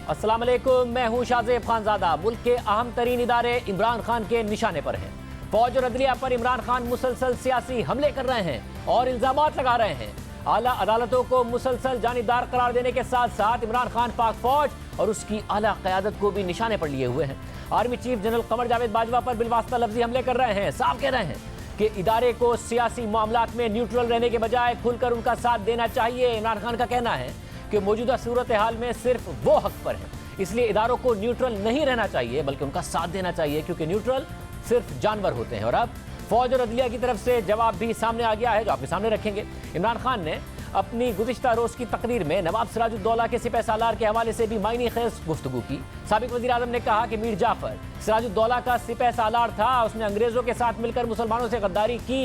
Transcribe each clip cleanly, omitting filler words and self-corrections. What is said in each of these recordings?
अस्सलाम वालेकुम, मैं हूं शाहजेब खानजादा। मुल्क के अहम तरीन इदारे इमरान खान के निशाने पर हैं। फौज और अदलिया पर इमरान खान मुसलसल सियासी हमले कर रहे हैं और इल्जामात लगा रहे हैं। आला अदालतों को मुसलसल जानिबदार करार देने के साथ साथ इमरान खान पाक फौज और उसकी आला क़यादत को भी निशाने पर लिए हुए हैं। Army chief general Qamar Javed Bajwa पर बिलवास्ता लफ्जी हमले कर रहे हैं। साफ कह रहे हैं कि इदारे को सियासी मामलात में न्यूट्रल रहने के बजाय खुलकर उनका साथ देना चाहिए। इमरान खान का कहना है कि मौजूदा सूरत हाल में सिर्फ वो हक पर है, इसलिए इदारों को न्यूट्रल नहीं रहना चाहिए बल्कि उनका साथ देना चाहिए, क्योंकि न्यूट्रल सिर्फ जानवर होते हैं। और अब फौज और अदलिया की तरफ से जवाब भी सामने आ गया है, जो आपके सामने रखेंगे। इमरान खान ने अपनी गुज़िश्ता रोज की तकरीर में नवाब सिराजुद्दौला के सिपह सालार के हवाले से भी मायने खेज गुफ्तगू की। साबिक वज़ीर आज़म ने कहा कि मीर जाफर सिराजुद्दौला का सिपह सालार था, उसने अंग्रेजों के साथ मिलकर मुसलमानों से गद्दारी की।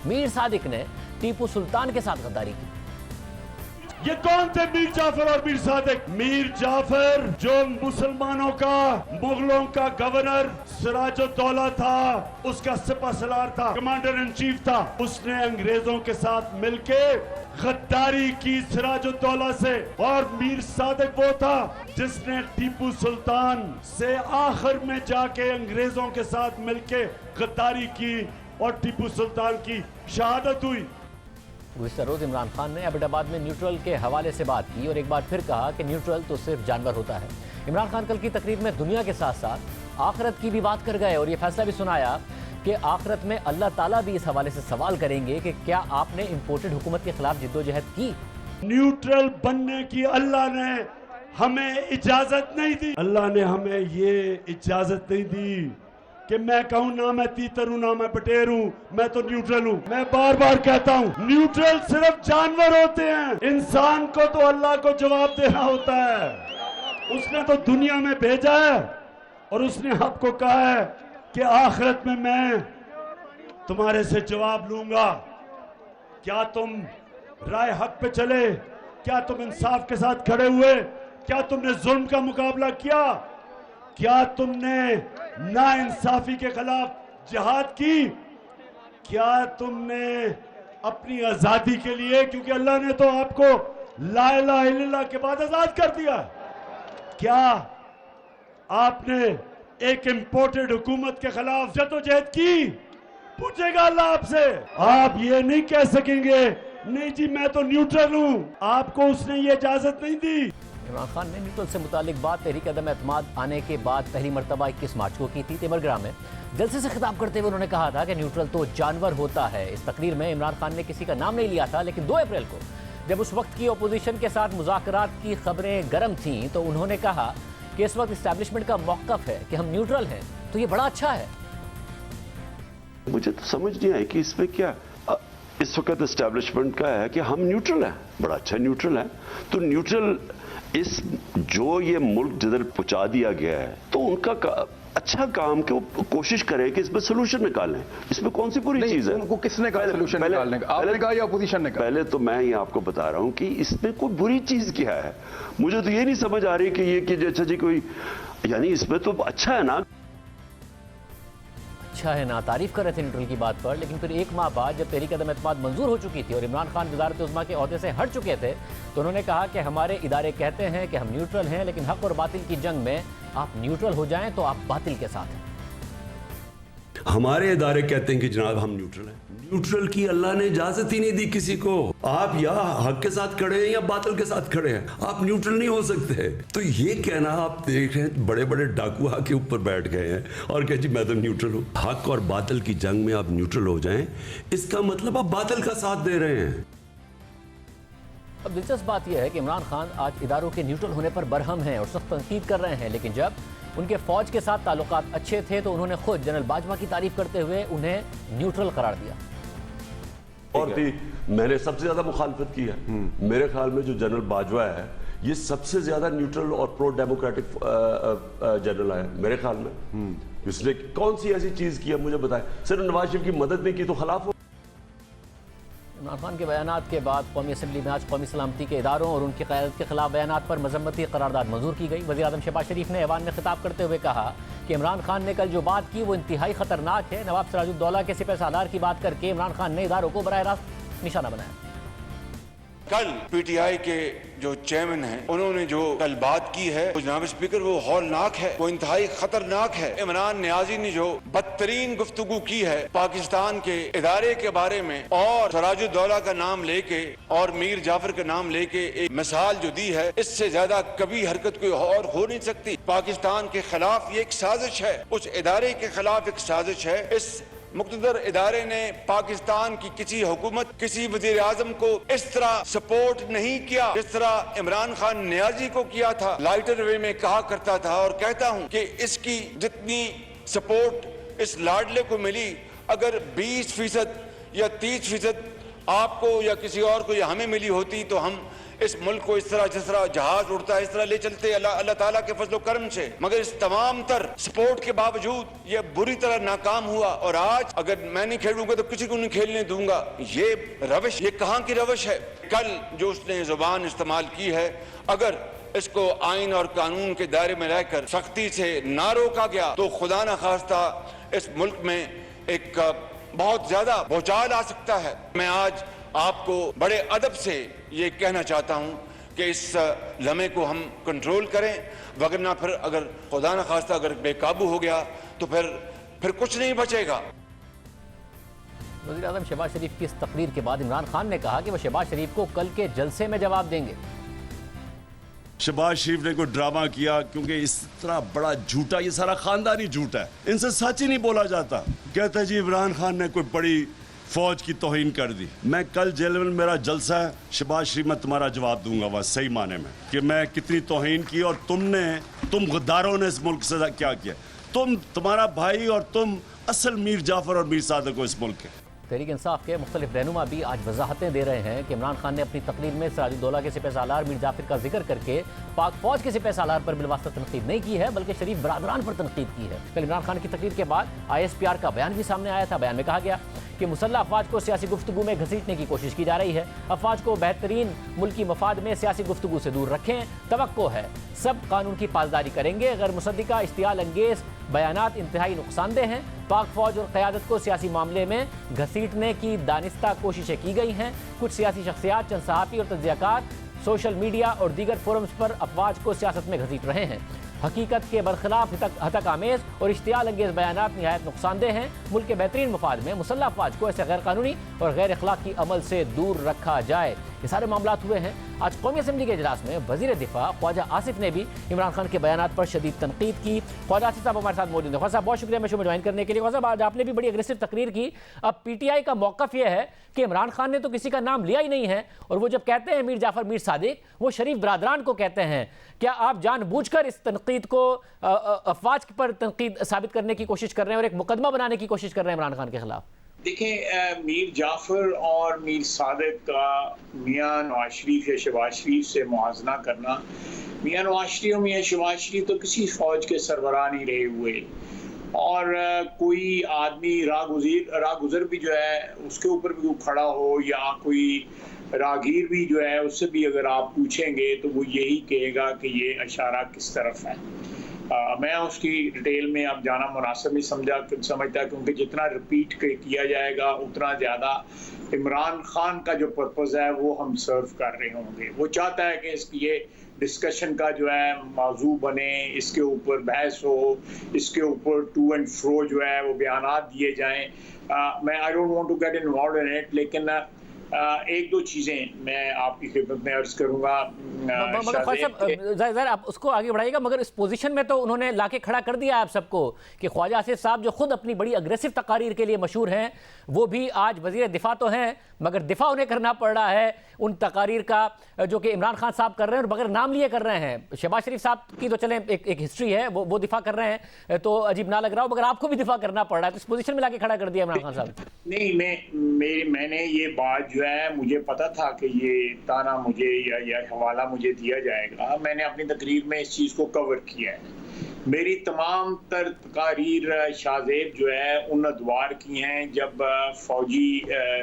मीर सादिक ने टीपू सुल्तान के साथ गद्दारी की। ये कौन थे मीर जाफर और मीर सादिक? मीर जाफर जो मुसलमानों का, मुगलों का गवर्नर सिराजुद्दौला था, उसका सिपह सलार था, कमांडर इन चीफ था। उसने अंग्रेजों के साथ मिलके गद्दारी की सिराजुद्दौला से। और मीर सादिक वो था जिसने टीपू सुल्तान से आखिर में जाके अंग्रेजों के साथ मिलके गद्दारी की और टीपू सुल्तान की शहादत हुई। गुज़िश्ता रोज इमरान खान ने एबटाबाद में न्यूट्रल के हवाले से बात की और एक बार फिर कहा कि न्यूट्रल तो सिर्फ जानवर होता है। इमरान खान कल की तकरीर में दुनिया के साथ साथ आखिरत की भी बात कर गए और ये फैसला भी सुनाया कि आखिरत में अल्लाह ताला भी इस हवाले से सवाल करेंगे कि क्या आपने इम्पोर्टेड हुकूमत के खिलाफ जिद्दोजहद की। न्यूट्रल बनने की अल्लाह ने हमें इजाजत नहीं दी। अल्लाह ने हमें ये इजाजत नहीं दी कि मैं कहूं ना मैं तीतर हूं ना मैं बटेर हूं, मैं तो न्यूट्रल हूं। मैं बार बार कहता हूं न्यूट्रल सिर्फ जानवर होते हैं, इंसान को तो अल्लाह को जवाब देना होता है। उसने तो दुनिया में भेजा है और उसने आपको कहा है कि आखिरत में मैं तुम्हारे से जवाब लूंगा। क्या तुम राय हक पे चले? क्या तुम इंसाफ के साथ खड़े हुए? क्या तुमने जुल्म का मुकाबला किया? क्या तुमने नाइंसाफी के खिलाफ जिहाद की? क्या तुमने अपनी आजादी के लिए, क्योंकि अल्लाह ने तो आपको ला इलाहा इल्लल्लाह के बाद आजाद कर दिया, क्या आपने एक इंपोर्टेड हुकूमत के खिलाफ जदोजहद की? पूछेगा अल्लाह आपसे। आप ये नहीं कह सकेंगे नहीं जी मैं तो न्यूट्रल हूं, आपको उसने ये इजाजत नहीं दी। इमरान खान ने न्यूट्रल से मुतालिक बात तहरीक अदम एतमाद आने के बाद पहली मरतबा 21 मार्च को की थी। तेमरगरा में जलसे से खिताब करते हुए उन्होंने कहा था कि न्यूट्रल तो जानवर होता है। इस तकरीर में इमरान खान ने किसी का नाम नहीं लिया था, लेकिन 2 अप्रैल को जब उस वक्त की अपोजिशन के साथ मुज़ाकरात की खबरें गर्म थीं तो उन्होंने कहा कि इस वक्त इस्टेब्लिशमेंट का मौक़िफ़ है कि हम न्यूट्रल हैं, तो ये बड़ा अच्छा है। मुझे तो समझ नहीं आई कि इसमें क्या इस वक्त इस्टेब्लिशमेंट का है कि हम न्यूट्रल हैं, बड़ा अच्छा न्यूट्रल है। तो न्यूट्रल इस जो ये मुल्क जिधर पहुंचा दिया गया है तो उनका अच्छा काम कि वो कोशिश करें कि इसमें सोल्यूशन निकालें। इसमें कौन सी बुरी चीज है? उनको किसने कहा सोल्यूशन निकालने का? आपने कहा या अपोजिशन ने कहा? पहले तो मैं ही आपको बता रहा हूं कि इसमें कोई बुरी चीज क्या है। मुझे तो ये नहीं समझ आ रही कि ये कि अच्छा जी कोई, यानी इसमें तो अच्छा है ना, अच्छा है ना। तारीफ कर रहे थे न्यूट्रल की बात पर, लेकिन फिर 1 माह बाद जब तहरीक अदम एतमाद मंजूर हो चुकी थी और इमरान खान वज़ारत उज़्मा के ओहदे से हट चुके थे तो उन्होंने कहा कि हमारे इदारे कहते हैं कि हम न्यूट्रल हैं, लेकिन हक और बातिल की जंग में आप न्यूट्रल हो जाएं तो आप बातिल के साथ हैं। हमारे इदारे कहते हैं कि जनाब हम न्यूट्रल हैं। न्यूट्रल की अल्लाह ने इजाजत ही नहीं दी किसी को। आप या हक के साथ खड़े हैं या बातिल के साथ खड़े हैं, आप न्यूट्रल नहीं हो सकते। तो ये कहना, आप देख रहे हैं बड़े बड़े डाकू आके ऊपर बैठ गए हैं और कहे जी मैं तो न्यूट्रल हूं। हक और बातिल की जंग में आप न्यूट्रल हो जाएं, इसका मतलब आप बातिल का साथ दे रहे हैं। अब दिलचस्प बात यह है कि इमरान खान आज इदारों के न्यूट्रल होने पर बरहम हैं और सख्त तनकीद कर रहे हैं, लेकिन जब उनके फौज के साथ ताल्लुकात अच्छे थे तो उन्होंने खुद जनरल बाजवा की तारीफ करते हुए उन्हें न्यूट्रल करार दिया। और भी मैंने सबसे ज्यादा मुखालफत की है। मेरे ख्याल में जो जनरल बाजवा है ये सबसे ज्यादा न्यूट्रल और प्रो डेमोक्रेटिक जनरल है मेरे ख्याल में। इसने कौन सी ऐसी चीज की है मुझे बताएं? सिर्फ नवाज शरीफ की मदद नहीं की तो खिलाफ हो। इमरान खान के बयानात के बाद कौमी असम्बली में आज कौमी सलामती के इदारों और उनकी क़यादत के खिलाफ बयानात पर मजम्मती करारदाद मंजूर की गई। वज़ीर आज़म शहबाज शरीफ ने ऐवान में खिताब करते हुए कहा कि इमरान खान ने कल जो बात की वो इंतहाई खतरनाक है। नवाब सिराजुद्दौला के सिपह सालार की बात करके इमरान खान ने इदारों को बराह रास्त निशाना बनाया। कल पीटीआई के जो चेयरमैन हैं उन्होंने जो कल बात की है जनाब स्पीकर वो हौलनाक है, वो इंतहाई खतरनाक है। इमरान नियाजी ने जो बदतरीन गुफ्तगू की है पाकिस्तान के इदारे के बारे में और सराजुद्दौला का नाम लेके और मीर जाफर का नाम लेके एक मिसाल जो दी है, इससे ज्यादा कभी हरकत कोई और हो नहीं सकती। पाकिस्तान के खिलाफ ये एक साजिश है, उस इदारे के खिलाफ एक साजिश है। इस मुक़्तदर इदारे ने पाकिस्तान की किसी हुकूमत, किसी वज़ीर आज़म को इस तरह सपोर्ट नहीं किया जिस तरह इमरान खान नियाजी को किया था। लाइटर वे में कहा करता था और कहता हूं कि इसकी जितनी सपोर्ट इस लाडले को मिली, अगर 20% या 30% आपको या किसी और को या हमें मिली होती तो हम इस मुल्क को इस तरह जिस तरह जहाज उड़ता है इस तरह ले चलते अल्लाह ताला के फजलो करम से। मगर इस तमाम तर सपोर्ट के बावजूद ये बुरी तरह नाकाम हुआ और आज अगर मैं नहीं खेलूंगा तो किसी को नहीं खेलने दूंगा। ये रविश, ये कहां की रविश है? कल जो उसने जुबान इस्तेमाल की है, अगर इसको आइन और कानून के दायरे में रहकर सख्ती से ना रोका गया तो खुदा न खास्ता इस मुल्क में एक बहुत ज्यादा भूचाल आ सकता है। मैं आज आपको बड़े अदब से ये कहना चाहता हूं कि इस लम्हे को हम कंट्रोल करें, वगरना फिर अगर खुदा न खास्ता अगर बेकाबू हो गया तो फिर कुछ नहीं बचेगा। वज़ीर आज़म शहबाज शरीफ की इस तकरीर के बाद इमरान खान ने कहा कि वह शहबाज शरीफ को कल के जलसे में जवाब देंगे। शहबाज शरीफ ने कोई ड्रामा किया, क्योंकि इस तरह बड़ा झूठा, ये सारा खानदानी झूठा है, इनसे सच ही नहीं बोला जाता। कहते जी इमरान खान ने कोई बड़ी फौज की तौहीन कर दी। मैं कल जेल में मेरा जलसा है, शहबाज शरीफ मैं तुम्हारा जवाब दूंगा वह सही माने में कि मैं कितनी तौहीन की और तुम गद्दारों ने इस मुल्क से क्या किया। तुम्हारा भाई और तुम असल मीर जाफर और मीर सादिक को इस मुल्क के। तहरीक इंसाफ के मुख्तलिफ रहनुमा भी आज वजाहतें दे रहे हैं कि इमरान खान ने अपनी तकरीर में सराजुद्दौला के सिपह सालार मीर जाफर का जिक्र करके पाक फौज के सिपह सालार पर बिलवास्ता तनकीद नहीं की है, बल्कि शरीफ बरादरान पर तनकीद की है। कल इमरान खान की तकरीर के बाद ISPR का बयान भी सामने आया था। बयान में कहा गया कि मुसल्लह अफवाज को सियासी गुफ्तगू में घसीटने की कोशिश की जा रही है। अफवाज को बेहतरीन मुल्की मफाद में सियासी गुफ्तगू से दूर रखें। तवक्को है सब कानून की पासदारी करेंगे। गैर मुसद्दिका इश्तियाल अंगेज बयानात इंतहाई नुकसानदेह हैं। पाक फौज और क़यादत को सियासी मामले में घसीटने की दानिस्ता कोशिशें की गई हैं। कुछ सियासी शख्सियात, चंद सहाफ़ी और तज्ज़ियाकार सोशल मीडिया और दीगर फोरम्स पर अफवाज को सियासत में घसीट रहे हैं। हकीकत के बरखिलाफ हतक आमेज और इश्तियाल अंगेज बयानात निहायत नुकसानदेह हैं। मुल्क के बेहतरीन मफाद में मुसल्लह अफवाज को ऐसे गैर कानूनी और गैर अखलाकी अमल से दूर रखा जाए। ये सारे मामला हुए हैं। आज कौमी असम्बली के इजलास में वज़ीर दिफा ख्वाजा आसिफ ने भी इमरान खान के बयानात पर शदीद तनकीद की। ख्वाजा आसिफ साहब हमारे साथ मौजूद हैं। ख्वाजा साहब बहुत शुक्रिया मैं शो में ज्वाइन करने के लिए। ख्वाजा साहब आज आपने भी बड़ी अग्रेसिव तकरीर की। अब PTI का मौक़िफ़ यह है कि इमरान खान ने तो किसी का नाम लिया ही नहीं है, और वो जब कहते हैं मीर जाफर मीर सादिक, वो शरीफ बरादरान को कहते हैं। क्या आप जानबूझकर इस तनकीद को अफवाज पर तनकीद साबित करने की कोशिश कर रहे हैं और एक मुकदमा बनाने की कोशिश कर रहे हैं इमरान खान के खिलाफ? देखें, मीर जाफर और मीर सादिक का मियां नवाज शरीफ या शहबाज शरीफ से मुआजना करना, मियां नवाज शरीफ और मियां शहबाज शरीफ तो किसी फौज के सरबराह नहीं रहे हुए, और कोई आदमी रागुजर भी जो है उसके ऊपर भी खड़ा हो या कोई रागीर भी जो है उससे भी अगर आप पूछेंगे तो वो यही कहेगा कि ये इशारा किस तरफ है। मैं उसकी डिटेल में अब जाना मुनासिब नहीं समझता, क्योंकि जितना रिपीट किया जाएगा उतना ज़्यादा इमरान खान का जो पर्पज़ है वो हम सर्व कर रहे होंगे। वो चाहता है कि इसकी ये डिस्कशन का जो है मौजू बने, इसके ऊपर बहस हो, इसके ऊपर टू एंड फ्रो जो है वो बयानात दिए जाएं। मैं I don't want to get involve in it, लेकिन एक दो चीज़ें मैं आपकी खिदमत में अर्ज करूंगा। मगर आप उसको आगे बढ़ाइएगा, मगर इस पोजीशन में तो उन्होंने लाके खड़ा कर दिया आप सबको कि ख्वाजा आसिफ साहब जो खुद अपनी बड़ी अग्रेसिव तकारीर के लिए मशहूर हैं, वो भी आज वजीर दिफा तो हैं, मगर दिफा उन्हें करना पड़ रहा है उन तकारीर का जो कि इमरान खान साहब कर रहे हैं और बगैर नाम लिए कर रहे हैं। शहबाज शरीफ साहब की तो चले एक हिस्ट्री है, वो दिफा कर रहे हैं तो अजीब ना लग रहा हो, मगर आपको भी दिफा करना पड़ रहा है, तो इस पोजीशन में लाके खड़ा कर दिया इमरान खान साहब। नहीं, मैंने ये बात जो है मुझे पता था कि ये ताना मुझे या हवाला मुझे दिया जाएगा। मैंने अपनी तकरीर में इस चीज़ को कवर किया है। मेरी तमाम तर तकारीर शाहजेब जो है उन अदवार की हैं जब फौजी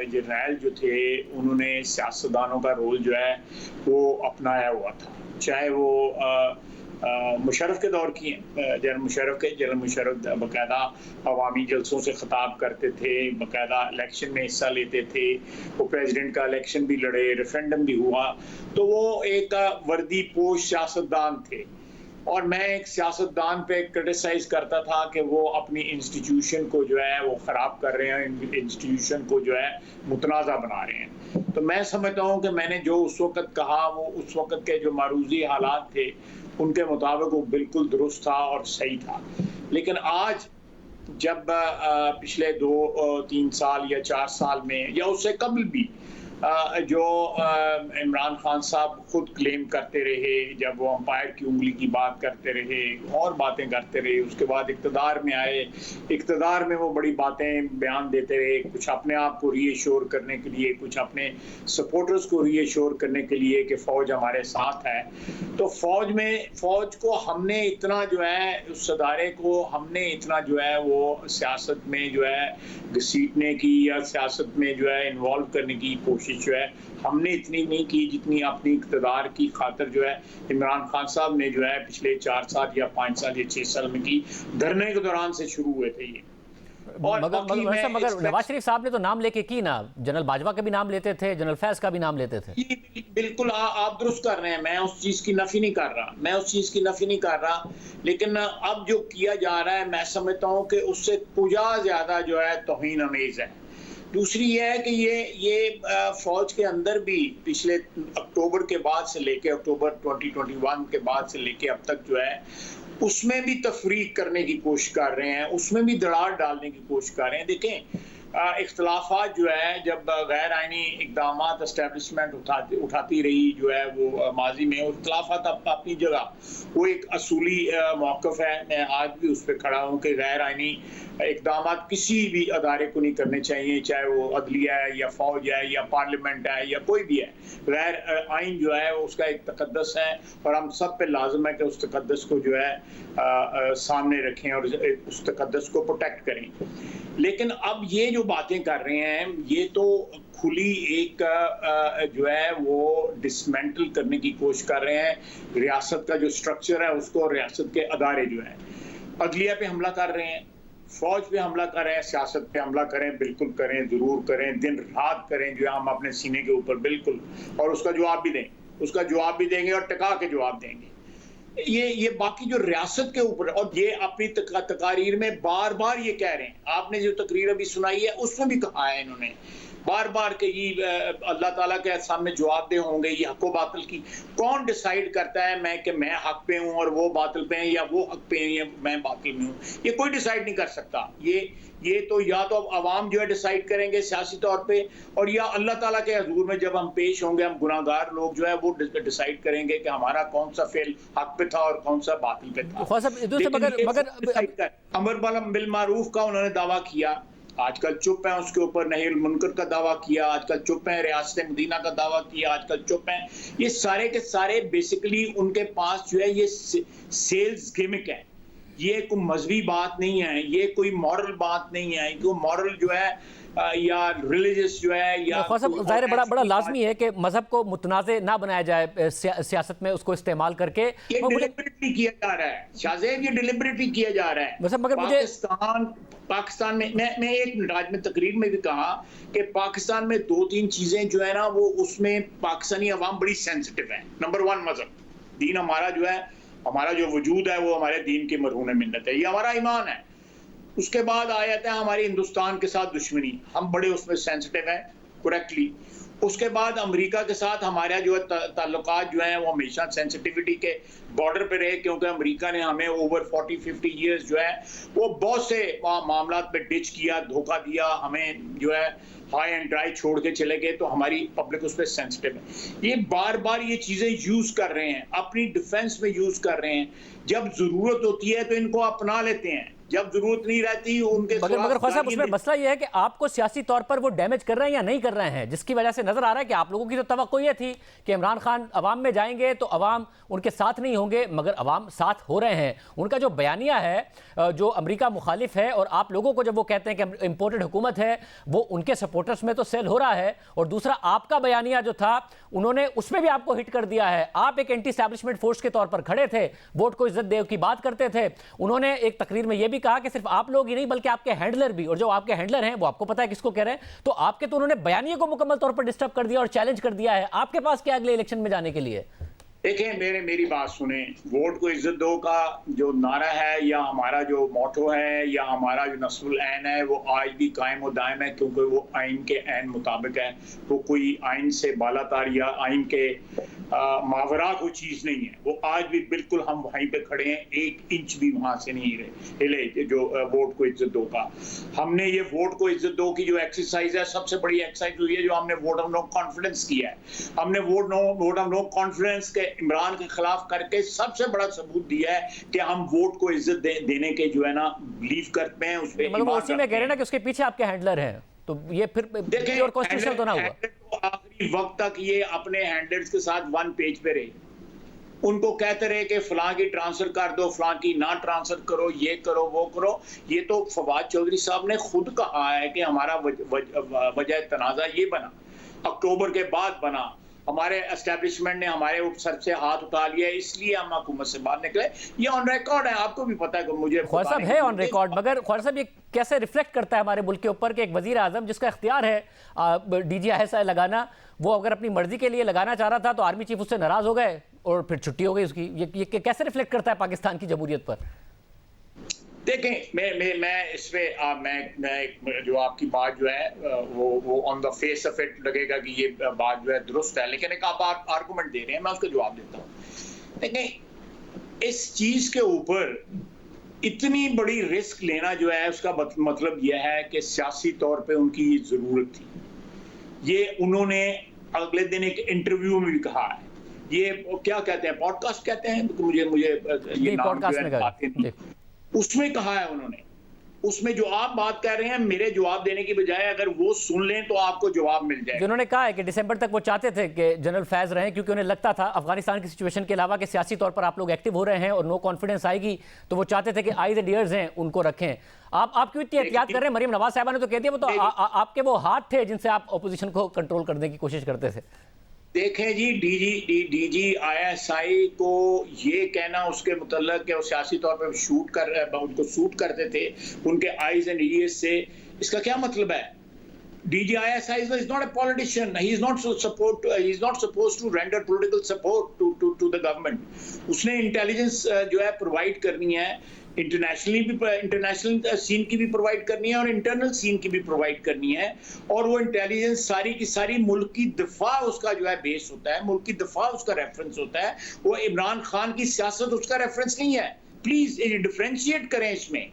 जर्नैल जो थे उन्होंने सियासतदानों का रोल जो है वो अपनाया हुआ था, चाहे वो मुशर्रफ के दौर की हैं। जनरल मुशर्रफ बाकायदा अवामी जलसों से खिताब करते थे, बाकायदा इलेक्शन में हिस्सा लेते थे, वो प्रेसिडेंट का इलेक्शन भी लड़े, रेफरेंडम भी हुआ, तो वो एक वर्दी पोश सियासतदान थे। और मैं एक सियासतदान पे क्रिटिसाइज करता था कि वो अपनी इंस्टीट्यूशन को जो है वो ख़राब कर रहे हैं, इंस्टीट्यूशन को जो है मुतनाज़ा बना रहे हैं। तो मैं समझता हूँ कि मैंने जो उस वक़्त कहा वो उस वक़्त के जो मारूजी हालात थे उनके मुताबिक वो बिल्कुल दुरुस्त था और सही था। लेकिन आज जब पिछले 2-3 साल या 4 साल में या उससे कबल भी जो इमरान खान साहब खुद क्लेम करते रहे, जब वो अंपायर की उंगली की बात करते रहे और बातें करते रहे, उसके बाद इक़्तिदार में आए, इक़्तिदार में वो बड़ी बातें बयान देते रहे, कुछ अपने आप को रीएश्योर करने के लिए, कुछ अपने सपोर्टर्स को रीएश्योर करने के लिए कि फ़ौज हमारे साथ है। तो फ़ौज को हमने इतना जो है, उस अदारे को हमने इतना जो है वो सियासत में जो है घसीटने की या सियासत में जो है इन्वॉल्व करने की कोशिश जो है हमने इतनी नहीं की जितनी अपनी इक़्तिदार की खातिर जो है इमरान खान साहब ने जो है पिछले 4 साल या 5 साल या 6 साल में की। धरने के दौरान से शुरू हुए थे ये। और मगर नवाज शरीफ साहब ने तो नाम लेके की ना, जनरल बाजवा का भी नाम लेते थे, जनरल फैज का भी नाम लेते थे। बिल्कुल आप दुरुस्त कर रहे हैं, मैं उस चीज़ की नफ़ी नहीं कर रहा, लेकिन अब जो किया जा रहा है मैं समझता हूँ कि उससे कुजा ज़्यादा जो है तौहीन अमेज़ है। दूसरी ये है कि ये फौज के अंदर भी पिछले अक्टूबर के बाद से लेके अक्टूबर 2021 के बाद से लेके अब तक जो है उसमें भी तफरीक करने की कोशिश कर रहे हैं, उसमें भी दरार डालने की कोशिश कर रहे हैं। देखें इख्तलाफात जो है, जब गैर आइनी इक़दामात एस्टेब्लिशमेंट उठाती रही जो है वो माजी में, इख्तलाफात अपनी जगह वो एक असूली मौक़िफ़ है। मैं आज भी उस पर खड़ा हूँ कि गैर आइनी इक़दामात किसी भी अदारे को नहीं करने चाहिए, चाहे वो अदलिया है या फ़ौज है या पार्लियामेंट है या कोई भी है। गैर आइन जो है उसका एक तक़द्दुस है और हम सब पे लाज़िम है कि उस तक़द्दुस को जो है सामने रखें और उस तक़द्दुस को प्रोटेक्ट करें। लेकिन अब ये जो बातें कर रहे हैं ये तो खुली एक जो है वो डिसमेंटल करने की कोशिश कर रहे हैं। रियासत का जो स्ट्रक्चर है उसको, रियासत के अदारे जो हैं, अदलिया पे हमला कर रहे हैं, फौज पे हमला कर रहे हैं, सियासत पे हमला करें, बिल्कुल करें, ज़रूर करें, दिन रात करें जो हम अपने सीने के ऊपर बिल्कुल, और उसका जवाब भी दें, उसका जवाब भी देंगे और टिका के जवाब देंगे। ये बाकी जो रियासत के ऊपर, और ये अपनी तकारीर में बार बार ये कह रहे हैं, आपने जो तकरीर अभी सुनाई है उसमें भी कहा है इन्होंने बार बार कि ये अल्लाह ताला के सामने जवाबदेह होंगे। ये हक व बातिल की कौन डिसाइड करता है कि मैं हक पे हूँ और वो बातिल पे हैं, या वो हक पे हैं या मैं बातिल में हूँ? ये कोई डिसाइड नहीं कर सकता। ये तो या तो अब आवाम जो है डिसाइड करेंगे सियासी तौर पे, और या अल्लाह ताला के हजूर में जब हम पेश होंगे, हम गुनाहगार लोग जो है वो डिसाइड करेंगे कि हमारा कौन सा फेल हक पे था और कौन सा बातिल पे था। अमर बिल मारूफ का उन्होंने दावा किया, आजकल चुप है, उसके ऊपर नही मुनकर का दावा किया, आजकल चुप है, रियासत मदीना का दावा किया, आजकल चुप है। ये सारे के सारे बेसिकली उनके पास जो है ये सेल्स गिमिक है। ये कोई मजहबी बात नहीं है, ये कोई मॉरल बात नहीं है, ये मॉरल जो है या रिलीजियस जो है या ज़ाहिर बड़ा लाजमी है कि मजहब को मुतनाज़े ना बनाया जाए सियासत में, उसको इस्तेमाल करके। ये डिलिबरेटली किया जा रहा है शाहजेब, ये डिलिबरेटली किया जा रहा है। मगर मुझे पाकिस्तान में मैं एक आज में तकरीर में भी कहा कि पाकिस्तान में 2-3 चीजें जो है ना वो उसमें पाकिस्तानी अवाम बड़ी सेंसिटिव है। नंबर 1 मजहब, दीन हमारा जो है, हमारा जो वजूद है वो हमारे दीन की मरहून मिन्नत है, ये हमारा ईमान है। उसके बाद आयत है हमारी हिंदुस्तान के साथ दुश्मनी, हम बड़े उसमें सेंसिटिव हैं करेक्टली। उसके बाद अमेरिका के साथ हमारा जो है ताल्लुकात जो हैं वो हमेशा सेंसिटिविटी के बॉर्डर पे रहे, क्योंकि अमेरिका ने हमें ओवर 40-50 ईयर्स जो है वो बहुत से मामला पे डिच किया, धोखा दिया, हमें जो है हाई एंड ड्राई छोड़ के चले गए, तो हमारी पब्लिक उस पर सेंसिटिव है। ये बार बार ये चीज़ें यूज़ कर रहे हैं, अपनी डिफेंस में यूज़ कर रहे हैं। जब ज़रूरत होती है तो इनको अपना लेते हैं, जब जरूरत नहीं रहती उनके। मगर ख्वाजा साहब, उसमें मसला यह है कि आपको सियासी तौर पर वो डैमेज कर रहे हैं या नहीं कर रहे हैं, जिसकी वजह से नजर आ रहा है कि आप लोगों की तो तवक्को ये थी कि इमरान खान अवाम में जाएंगे तो अवाम उनके साथ नहीं होंगे। होंगे, मगर अवाम साथ हो रहे हैं। उनका जो बयानिया है, जो अमेरिका मुखालिफ है, और आप लोगों को जब वो कहते हैं कि इंपोर्टेड हुकूमत है, वो उनके सपोर्टर्स में तो सेल हो रहा है। और दूसरा आपका बयानिया जो था, उन्होंने उसमें भी आपको हिट कर दिया है। आप एक एंटी एस्टैब्लिशमेंट फोर्स के तौर पर खड़े थे, वोट को इज्जत देव की बात करते थे। उन्होंने एक तकरीर में यह भी कहा कि सिर्फ आप लोग ही नहीं बल्कि आपके हैंडलर भी, और जो आपके हैंडलर हैं वो आपको पता है किसको कह रहे हैं। तो आपके तो उन्होंने बयानिए को मुकम्मल तौर पर डिस्टर्ब कर दिया और चैलेंज कर दिया है। आपके पास क्या अगले इलेक्शन में जाने के लिए? देखें, मेरी बात सुने। वोट को इज्जत दो का जो नारा है, या हमारा जो मोटो है, या हमारा जो नस्ल ऐन है, वो आज भी कायम और दायम है, क्योंकि वो आइन के ऐन मुताबिक है। वो कोई आइन से बालातार या आइन के मावरा कोई चीज नहीं है। वो आज भी बिल्कुल हम वहीं पे खड़े हैं, 1 इंच भी वहां से नहीं हिले जो वोट को इज्जत दो का। हमने ये वोट को इज्जत दो की जो एक्सरसाइज है, सबसे बड़ी एक्सरसाइज हुई है जो हमने वोट ऑफ नो कॉन्फिडेंस किया है। हमने वोट ऑफ नो कॉन्फिडेंस के इमरान के खिलाफ करके सबसे बड़ा सबूत दिया है कि हम वोट को इज्जत देने के जो है ना बिलीव करते हैं। उस पे मतलब उसी में कह रहे हैं ना कि उसके पीछे आपके हैंडलर हैं, तो ये फिर प्योर कॉन्स्टिट्यूशनल तो ना हुआ। आखिरी वक्त तक ये अपने हैंडलर्स के साथ 1 पेज पे रहे, उनको कहते रहे कि फलां की ट्रांसफर कर दो, फलां की ना ट्रांसफर करो, ये करो, वो करो। ये तो फवाद चौधरी साहब ने खुद कहा है कि हमारा वजह तनाजा ये बना, अक्टूबर के बाद बना। हमारे एस्टेब्लिशमेंट ने हमारे सर से हाथ उठा लिया, इसलिए हम हुकूमत से बाहर निकले। ये ऑन रिकॉर्ड है, आपको भी पता है कि मुझे ख्वार साहब है ऑन रिकॉर्ड। मगर ख्वार साहब, ये कैसे रिफ्लेक्ट करता है हमारे मुल्क के ऊपर कि एक वजीर आजम जिसका इख्तियार है DGISI लगाना, वो अगर अपनी मर्जी के लिए लगाना चाह रहा था तो आर्मी चीफ उससे नाराज हो गए और फिर छुट्टी हो गई उसकी। ये कैसे रिफ्लेक्ट करता है पाकिस्तान की जमहूरियत पर? देखें, मैं इसमें मैं जो आपकी बात जो है वो on the face of it लगेगा कि ये बात जो है दुरुस्त है, लेकिन एक आप आर्गुमेंट दे रहे हैं, मैं उसका जवाब देता हूँ। देखें, इस चीज के ऊपर इतनी बड़ी रिस्क लेना जो है उसका मतलब यह है कि सियासी तौर पे उनकी ये जरूरत थी। ये उन्होंने अगले दिन एक इंटरव्यू में भी कहा है। ये क्या कहते हैं, पॉडकास्ट कहते हैं, मुझे ये नाम जो है उसमें कहा है उन्होंने। उसमें जो आप बात कर रहे हैं, मेरे जवाब देने की बजाय अगर वो सुन लें तो आपको जवाब मिल जाए। उन्होंने कहा है कि दिसंबर तक वो चाहते थे कि जनरल फैज रहें, क्योंकि उन्हें लगता था अफगानिस्तान की सिचुएशन के अलावा कि सियासी तौर पर आप लोग एक्टिव हो रहे हैं और नो कॉन्फिडेंस आएगी, तो वो चाहते थे कि आईज एंड ईयर्स हैं उनको रखें। आप क्यों इतनी एहतियात कर रहे हैं? मरीम नवाज साहबा ने तो कह दिया वो तो आपके वो हाथ थे जिनसे आप अपोजिशन को कंट्रोल करने की कोशिश करते थे। देखें जी, DGISI को ये कहना उसके मुतल्लक कि वो सियासी तौर पर उनको शूट करते थे उनके आईज एंड ईयर्स से, इसका क्या मतलब है? DGISI is not a politician. He is not supposed to render political support to the government. उसने इंटेलिजेंस जो है प्रोवाइड करनी है, इंटरनेशनल सीन की भी प्रोवाइड करनी है और इंटरनल सीन की भी प्रोवाइड करनी है। और वो इंटेलिजेंस सारी की सारी मुल्क की दफा उसका जो है बेस होता है, मुल्क की दफा उसका रेफरेंस होता है। वो इमरान खान की सियासत उसका रेफरेंस नहीं है। प्लीज डिफरेंशिएट करें इसमें।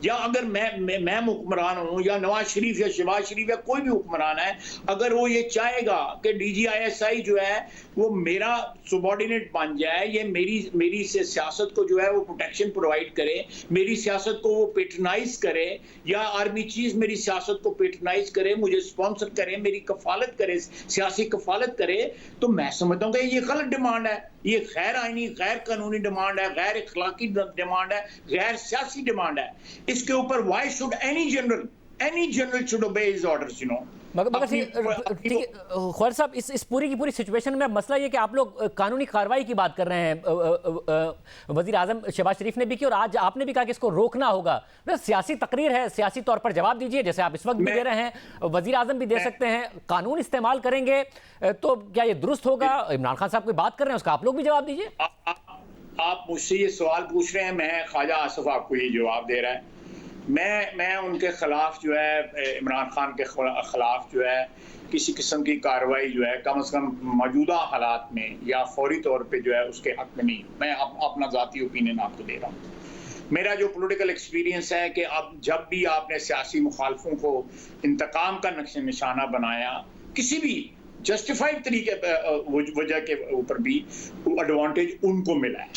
या अगर मैं हुक्मरान हूं, या नवाज शरीफ या शहबाज शरीफ या कोई भी हुक्मरान है, अगर वो ये चाहेगा कि DGISI जो है वो मेरा सबॉर्डिनेट बन जाए, ये मेरी से सियासत को जो है वो प्रोटेक्शन प्रोवाइड करे, मेरी सियासत को वो पेट्रनाइज करे, या आर्मी चीफ मेरी सियासत को पेट्रनाइज करे, मुझे स्पॉन्सर करे, मेरी कफालत करे, सियासी कफालत करे, तो मैं समझता हूँ कि ये गलत डिमांड है। ये गैर आईनी, गैर कानूनी डिमांड है, गैर इखलाकी डिमांड है, गैर सियासी डिमांड है। इसके ऊपर why should any general should ओबे हिज ऑर्डर्स, यू नो। मगर ख्वार साहब, इस पूरी की पूरी सिचुएशन में मसला ये कि आप लोग कानूनी कार्रवाई की बात कर रहे हैं। वजीर आजम शहबाज शरीफ ने भी की और आज आपने भी कहा कि इसको रोकना होगा। सियासी तकरीर है, सियासी तौर पर जवाब दीजिए, जैसे आप इस वक्त भी दे रहे हैं, वजीर आजम भी दे सकते हैं। कानून इस्तेमाल करेंगे तो क्या ये दुरुस्त होगा? इमरान खान साहब कोई बात कर रहे हैं, उसका आप लोग भी जवाब दीजिए। आप मुझसे ये सवाल पूछ रहे हैं, मैं ख्वाजा आसिफ आपको ये जवाब दे रहा है। मैं उनके खिलाफ जो है, इमरान खान के खिलाफ जो है किसी किस्म की कार्रवाई जो है कम से कम मौजूदा हालात में या फौरी तौर पे जो है उसके हक में नहीं। मैं अपना ज़ाती ओपिनियन आपको दे रहा हूँ। मेरा जो पॉलिटिकल एक्सपीरियंस है कि अब जब भी आपने सियासी मुखालफों को इंतकाम का नक्शे निशाना बनाया, किसी भी जस्टिफाइड तरीके वजह के ऊपर भी एडवांटेज उनको मिला है।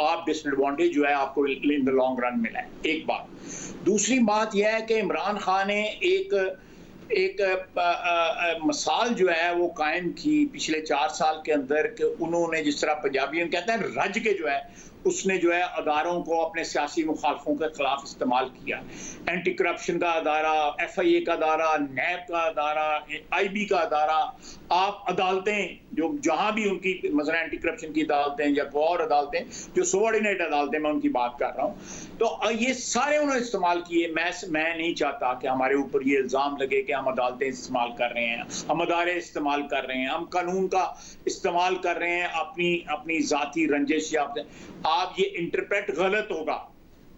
आप डिसएडवांटेज जो है आपको इन द लॉन्ग रन मिला है। एक बात। दूसरी बात यह है कि इमरान खान ने एक एक मिसाल जो है वो कायम की पिछले 4 साल के अंदर कि उन्होंने जिस तरह पंजाबी में कहते हैं रज के जो है उसने जो है अदारों को अपने सियासी मुखालफों के खिलाफ इस्तेमाल किया। एंटी करप्शन का अदारा, FIA का अदारा, नैब का अदारा, IB का अदारा, आप अदालतें जो जहां भी उनकी मसला एंटी करप्शन की अदालतें या कोई और अदालतें जो सबऑर्डिनेट अदालतें, मैं उनकी बात कर रहा हूं, तो ये सारे उन्होंने इस्तेमाल किए। मैं नहीं चाहता कि हमारे ऊपर ये इल्ज़ाम लगे कि हम अदालतें इस्तेमाल कर रहे हैं, हम अदारे इस्तेमाल कर रहे हैं, हम कानून का इस्तेमाल कर रहे हैं अपनी ज़ाती रंजिश या आप ये इंटरप्रेट गलत होगा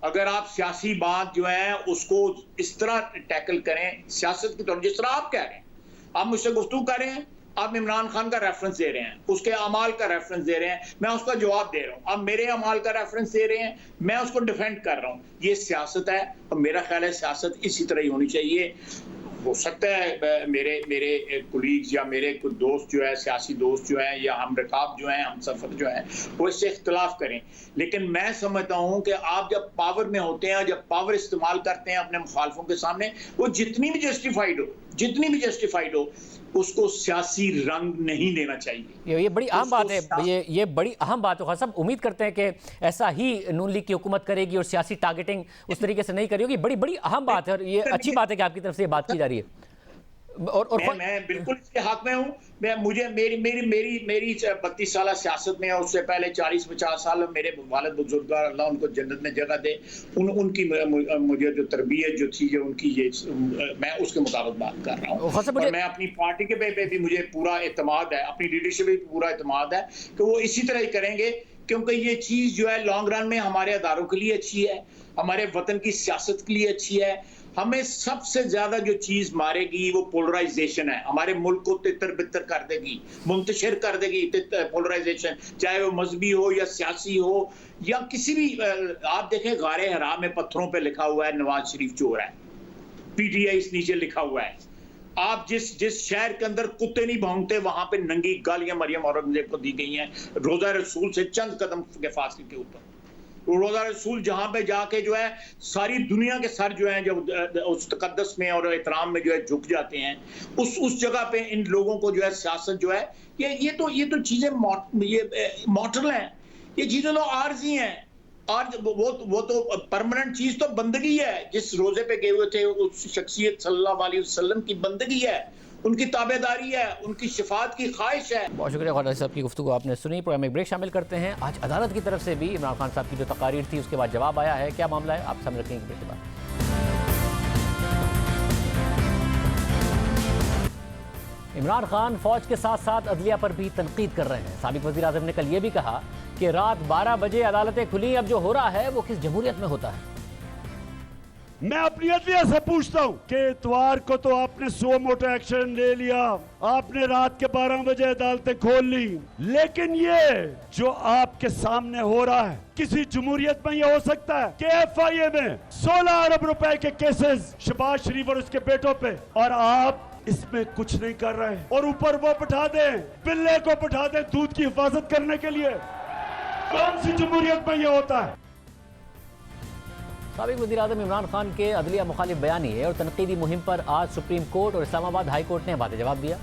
अगर आप सियासी बात जो है उसको इस तरह टैकल करें सियासत की तरफ, जिस तरह आप कह रहे हैं। आप मुझसे गुफ्तगू कर रहे हैं, आप इमरान खान का रेफरेंस दे रहे हैं, उसके अमाल का रेफरेंस दे रहे हैं, मैं उसका जवाब दे रहा हूं। आप मेरे अमाल का रेफरेंस दे रहे हैं, मैं उसको डिफेंड कर रहा हूं। ये सियासत है और मेरा ख्याल है सियासत इसी तरह ही होनी चाहिए। हो सकता है मेरे कुलीग्स या मेरे कुछ दोस्त जो है, सियासी दोस्त जो हैं या हम रकाब जो हैं, हम सफर जो हैं, वो इससे इख्तलाफ करें, लेकिन मैं समझता हूं कि आप जब पावर में होते हैं, जब पावर इस्तेमाल करते हैं अपने मुखालफों के सामने, वो जितनी भी जस्टिफाइड हो उसको सियासी रंग नहीं देना चाहिए। ये बड़ी अहम बात है, ये बड़ी अहम बात है। खान साहब, उम्मीद करते हैं कि ऐसा ही नून लीग की हुकूमत करेगी और सियासी टारगेटिंग उस तरीके से नहीं करेगी। बड़ी अहम बात है और ये अच्छी बात है कि आपकी तरफ से ये बात की जा रही है। और मैं बिल्कुल इसके हक में हूँ। मेरी 32 साल सियासत में और उससे पहले 40-50 साल मेरे वालिद बुजुर्ग, अल्लाह उनको जन्नत में जगह दे, उनकी मुझे जो तरबियत जो थी जो उनकी, ये मैं उसके मुताबिक बात कर रहा हूँ। और मैं अपनी पार्टी के पे भी मुझे पूरा एतमाद है, अपनी लीडरशिप पे पूरा एतमाद है कि वो इसी तरह ही करेंगे, क्योंकि ये चीज़ जो है लॉन्ग रन में हमारे अदारों के लिए अच्छी है, हमारे वतन की सियासत के लिए अच्छी है। हमें सबसे ज्यादा जो चीज मारेगी वो पोलराइजेशन है, हमारे मुल्क को तितर बितर कर देगी, मुंतशिर कर देगी पोलराइजेशन, चाहे वो मजहबी हो या सियासी हो या किसी भी। आप देखें गारे हरा में पत्थरों पे लिखा हुआ है नवाज शरीफ चोर है, PTI इस नीचे लिखा हुआ है। आप जिस शहर के अंदर कुत्ते नहीं भौंकते वहां पे नंगी गालियां मरियम औरंगजेब को दी गई हैं, रोजा रसूल से चंद कदम के फासले के ऊपर। रोजा रसूल जहां पे जाके जो है सारी दुनिया के सर जो है जब उस तकद्दस में और एहतराम में जो है झुक जाते हैं, उस जगह पे इन लोगों को जो है सियासत जो है ये तो चीजें मॉडल हैं, ये चीजें तो आर्जी हैं। और वो तो परमानेंट चीज तो बंदगी है, जिस रोजे पे गए हुए थे उस शख्सियत सल्लल्लाहु अलैहि वसल्लम की बंदगी है, उनकी ताबेदारी है, उनकी शिफात की ख्वाहिश है। बहुत शुक्रिया खान साहब की गुफ्तगू आपने सुनी। प्रोग्राम में ब्रेक शामिल करते हैं। आज अदालत की तरफ से भी इमरान खान साहब की जो तकारीर थी उसके बाद जवाब आया है, क्या मामला है आप सामने रखेंगे ब्रेक के बाद। इमरान खान फौज के साथ साथ अदलिया पर भी तनकीद कर रहे हैं। साबिक वज़ीर आज़म ने कल ये भी कहा कि रात 12 बजे अदालतें खुली, अब जो हो रहा है वो किस जमहूरियत में होता है। मैं अपनी अदलिया से पूछता हूं कि इतवार को तो आपने सो मोटा एक्शन ले लिया, आपने रात के 12 बजे अदालतें खोल ली, लेकिन ये जो आपके सामने हो रहा है किसी जमहूरियत में ये हो सकता है कि FIA में 16 अरब रुपए के केसेस शहबाज शरीफ और उसके बेटों पे, और आप इसमें कुछ नहीं कर रहे हैं, और ऊपर वो बिठा दें, पिल्ले को बिठा दें दूध की हिफाजत करने के लिए। कौन सी जमहूरियत में ये होता है? साबिक वज़ीर आज़म इमरान खान के अदलिया मुखालिफ बयानी और तनकीदी मुहिम पर आज सुप्रीम कोर्ट और इस्लामाबाद हाई कोर्ट ने बातें जवाब दिया।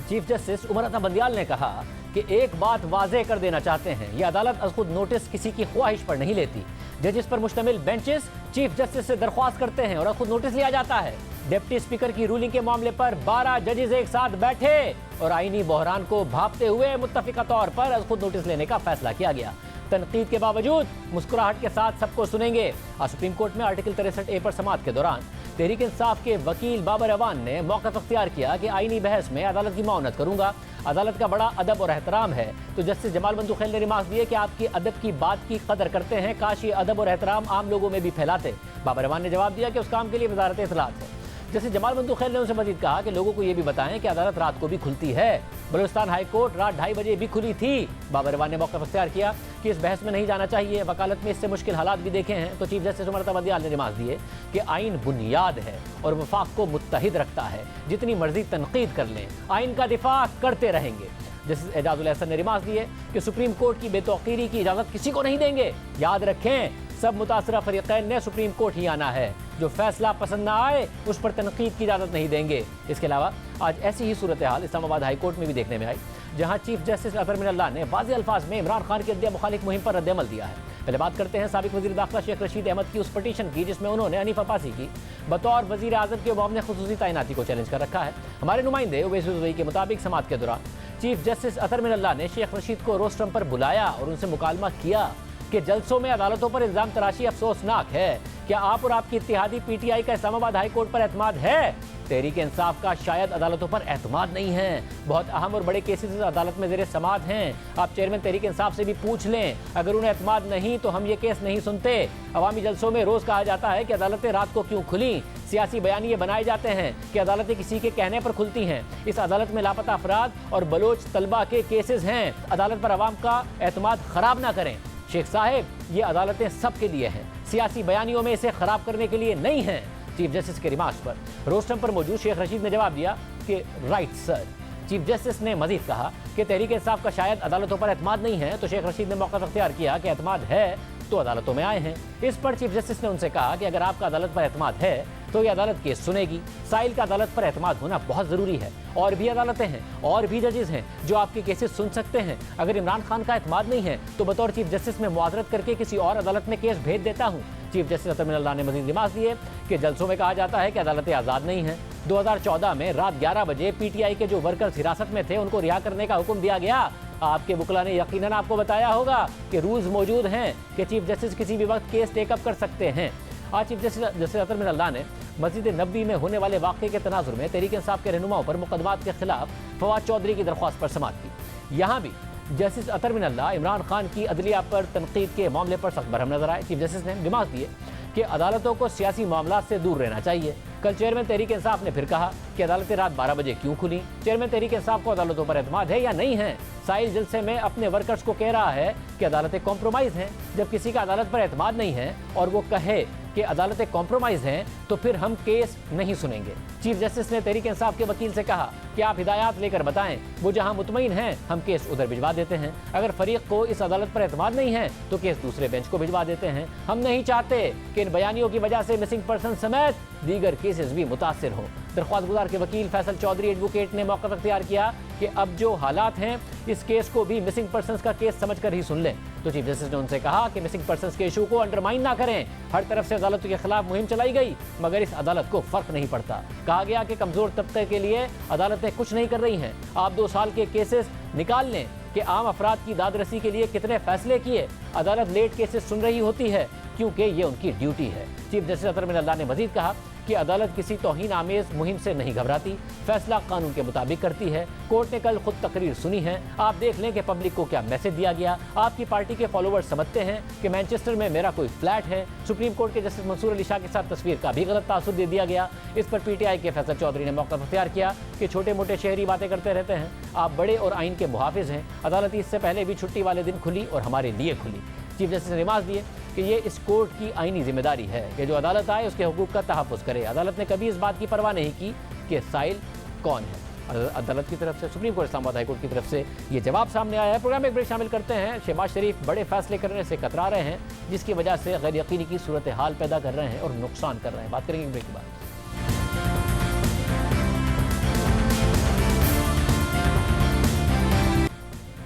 चीफ जस्टिस उमर अता बंदियाल ने कहा कि एक बात वाज़ेह कर देना चाहते हैं, ये अदालत अज़ खुद नोटिस किसी की ख्वाहिश पर नहीं लेती। जजेस पर मुश्तमिल बेंचेस चीफ जस्टिस से दरख्वास्त करते हैं और अज़ खुद नोटिस लिया जाता है। डिप्टी स्पीकर की रूलिंग के मामले पर 12 जजेस एक साथ बैठे और आईनी बहरान को भांपते हुए मुत्तफ़िका तौर पर अज़ खुद नोटिस लेने का फैसला किया गया। तनकीद के बावजूद मुस्कुराहट के साथ सबको सुनेंगे। आज सुप्रीम कोर्ट में आर्टिकल 63A पर समाअत के दौरान तहरीक इंसाफ के वकील बाबर अवान ने मौक़िफ़ अख्तियार किया कि आईनी बहस में अदालत की माउनत करूंगा, अदालत का बड़ा अदब और एहतराम है। तो जस्टिस जमाल बंदूखेल ने रिमार्क दिए कि आपकी अदब की बात की कदर करते हैं, काश ये अदब और एहतराम आम लोगों में भी फैलाते। बाबर अवान ने जवाब दिया कि उस काम के लिए वजारत इत्तलात है। जैसे जमाल बंदूखेल ने उनसे मजीद कहा कि लोगों को ये भी बताएं कि अदालत रात को भी खुलती है। बलूचिस्तान हाई कोर्ट रात 2:30 बजे भी खुली थी। बाबर अवान ने मौक़िफ़ अख्तियार किया कि इस बहस में नहीं जाना चाहिए, वकालत में इससे मुश्किल हालात भी देखे हैं। तो चीफ जस्टिस उमर अता बंदियाल ने रिमार्क दिए कि आइन बुनियाद है और वफाक को मुत्तहिद रखता है, जितनी मर्जी तनकीद कर लें, आइन का दिफा करते रहेंगे। जस्टिस एजाजुल एहसन ने रिमार्क दिए कि सुप्रीम कोर्ट की बेतौकीरी की इजाज़त किसी को नहीं देंगे। याद रखें, सब मुतासरा फरीक़ैन ने सुप्रीम कोर्ट ही आना है। जो फैसला पसंद ना आए उस पर तनकीद की इजाज़त नहीं देंगे। इसके अलावा आज ऐसी ही सूरत हाल इस्लामाबाद हाई कोर्ट में भी देखने में आई, जहां चीफ जस्टिस अतर मिनल्लाह ने वाज़े अल्फाज में इमरान खान की अदलिया मुखालिफ मुहिम पर रद्द-ए-अमल दिया है। पहले बात करते हैं साबिक वज़ीर दाखिला शेख रशीद अहमद की उस पटिशन की जिसमें उन्होंने हनीफ अब्बासी की बतौर वज़ीर आज़म के मामले खुसूसी तैनाती को चैलेंज कर रखा है। हमारे नुमाइंदे उवैस रज़वी के मुताबिक समाअत के दौरान चीफ जस्टिस अतर मिनल्लाह ने शेख रशीद को रोस्ट्रम पर बुलाया और उनसे मुकालमा किया कि जलसों में अदालतों पर इल्ज़ाम तराशी अफसोसनाक है। क्या आप और आपकी इत्तेहादी पीटीआई का इस्लामाबाद हाई कोर्ट पर एतमाद है? तहरीक इंसाफ का शायद अदालतों पर एतमाद नहीं है। बहुत अहम और बड़े केसेस अदालत में ज़ेरे समाअत हैं। आप चेयरमैन तहरीक इंसाफ से भी पूछ लें, अगर उन्हें एतमाद नहीं तो हम ये केस नहीं सुनते। अवामी जलसों में रोज़ कहा जाता है कि अदालतें रात को क्यों खुली, सियासी बयानिए बनाए जाते हैं कि अदालतें किसी के कहने पर खुलती हैं। इस अदालत में लापता अफराद और बलोच तलबा के केसेस हैं। अदालत पर अवाम का एतमाद खराब ना करें। शेख साहब, ये अदालतें सबके लिए हैं, सियासी बयानियों में इसे खराब करने के लिए नहीं हैं। चीफ जस्टिस के रिमार्क्स पर रोस्टम पर मौजूद शेख रशीद ने जवाब दिया कि राइट सर। चीफ जस्टिस ने मजीद कहा कि तहरीक इंसाफ का शायद अदालतों पर एतमाद नहीं है, तो शेख रशीद ने मौका अख्तियार किया कि एतमाद है तो अदालतों में आए हैं। इस पर चीफ जस्टिस ने उनसे कहा कि अगर आपका अदालत पर एतमाद है तो ये अदालत केस सुनेगी। साइल का अदालत पर एतमाद होना बहुत ज़रूरी है। और भी अदालतें हैं और भी जजेस हैं जो आपके केसेस सुन सकते हैं। अगर इमरान खान का एतमाद नहीं है तो बतौर चीफ जस्टिस में मुआज़रत करके किसी और अदालत में केस भेज देता हूँ। चीफ जस्टिस अतर मिनल्लाह ने मजीद रिमार्क दिए कि जलसों में कहा जाता है कि अदालतें आज़ाद नहीं हैं। 2014 में रात 11 बजे पीटीआई के जो वर्कर्स हिरासत में थे उनको रिहा करने का हुक्म दिया गया। आपके वकील ने यकीनन आपको बताया होगा कि रूल्स मौजूद हैं कि चीफ जस्टिस किसी भी वक्त केस टेकअप कर सकते हैं। आज चीफ जस्टिस अतर मिनल्लाह ने मस्जिद नबवी में होने वाले वाक़े के तनाजुर में तहरीक इंसाफ के रहनुमाओं पर मुकदमात के खिलाफ फवाद चौधरी की दरख्वास्त पर समाअत की। यहाँ भी जस्टिस अतर मिनल्लाह इमरान खान की अदलिया पर तनकीद के मामले पर सख्त बरहम नजर आए। चीफ जस्टिस ने रिमार्क दिए कि अदालतों को सियासी मामलात से दूर रहना चाहिए। कल चेयरमैन तहरीक इंसाफ ने फिर कहा कि अदालतें रात 12 बजे क्यों खुली। चेयरमैन तहरीक इंसाफ को अदालतों पर एतमाद है या नहीं है? साइल जलसे में अपने वर्कर्स को कह रहा है कि अदालतें कॉम्प्रोमाइज़ हैं। जब किसी का अदालत पर एतमाद नहीं है और वो कहे कि अदालतें कॉम्प्रोमाइज़ हैं तो फिर हम केस नहीं सुनेंगे। चीफ जस्टिस ने तहरीक इंसाफ के वकील से कहा कि आप हिदायत लेकर बताएं, वो जहां मुतमईन हैं हम केस उधर भिजवा देते हैं। अगर फरीक को इस अदालत पर एतमाद नहीं है तो केस दूसरे बेंच को भिजवा देते हैं। हम नहीं चाहते कि इन बयानियों की वजह से मिसिंग पर्सन समेत दीगर केसेस भी मुतासिर हों। दरख्वास्त गुजार के वकील फैसल चौधरी एडवोकेट ने मौका अख्तियार किया कि अब जो हालात हैं इस केस को भी मिसिंग पर्सन्स का केस समझकर ही सुन लें। तो चीफ जस्टिस ने उनसे कहा कि मिसिंग पर्सन्स के इशू को अंडरमाइन ना करें। हर तरफ से अदालतों के खिलाफ मुहिम चलाई गई मगर इस अदालत को फर्क नहीं पड़ता। कहा गया कि कमजोर तबके के लिए अदालतें कुछ नहीं कर रही हैं। आप 2 साल के केसेस निकाल लें कि आम अफराद की दादरसी के लिए कितने फैसले किए। अदालत लेट केसेस सुन रही होती है क्योंकि ये उनकी ड्यूटी है। चीफ जस्टिस अतर मिनल्लाह ने मजीद कहा कि अदालत किसी तौहीन आमेज मुहिम से नहीं घबराती, फैसला कानून के मुताबिक करती है। कोर्ट ने कल खुद तकरीर सुनी है, आप देख लें कि पब्लिक को क्या मैसेज दिया गया। आपकी पार्टी के फॉलोवर्स समझते हैं कि मैनचेस्टर में मेरा कोई फ्लैट है। सुप्रीम कोर्ट के जस्टिस मंसूर अली शाह के साथ तस्वीर का भी गलत तासुर दे दिया गया। इस पर पीटीआई के फैसल चौधरी ने मौका अख्तियार किया कि छोटे मोटे शहरी बातें करते रहते हैं, आप बड़े और आइन के मुहाफिज हैं। अदालत इससे पहले भी छुट्टी वाले दिन खुली और हमारे लिए खुली। चीफ जस्टिस ने रिमार्क दिए कि ये इस कोर्ट की आईनी जिम्मेदारी है कि जो अदालत आए उसके हुकूक का तहफ़्फ़ुज़ करे। अदालत ने कभी इस बात की परवाह नहीं की कि साइल कौन है। अदालत की तरफ से, supreme court Islamabad high court की तरफ से ये जवाब सामने आया है। प्रोग्राम में एक ब्रेक शामिल करते हैं। शहबाज शरीफ बड़े फैसले करने से कतरा रहे हैं जिसकी वजह से गैर यकीनी की सूरत हाल पैदा कर रहे हैं और नुकसान कर रहे हैं। बात करेंगे ब्रेक के बाद।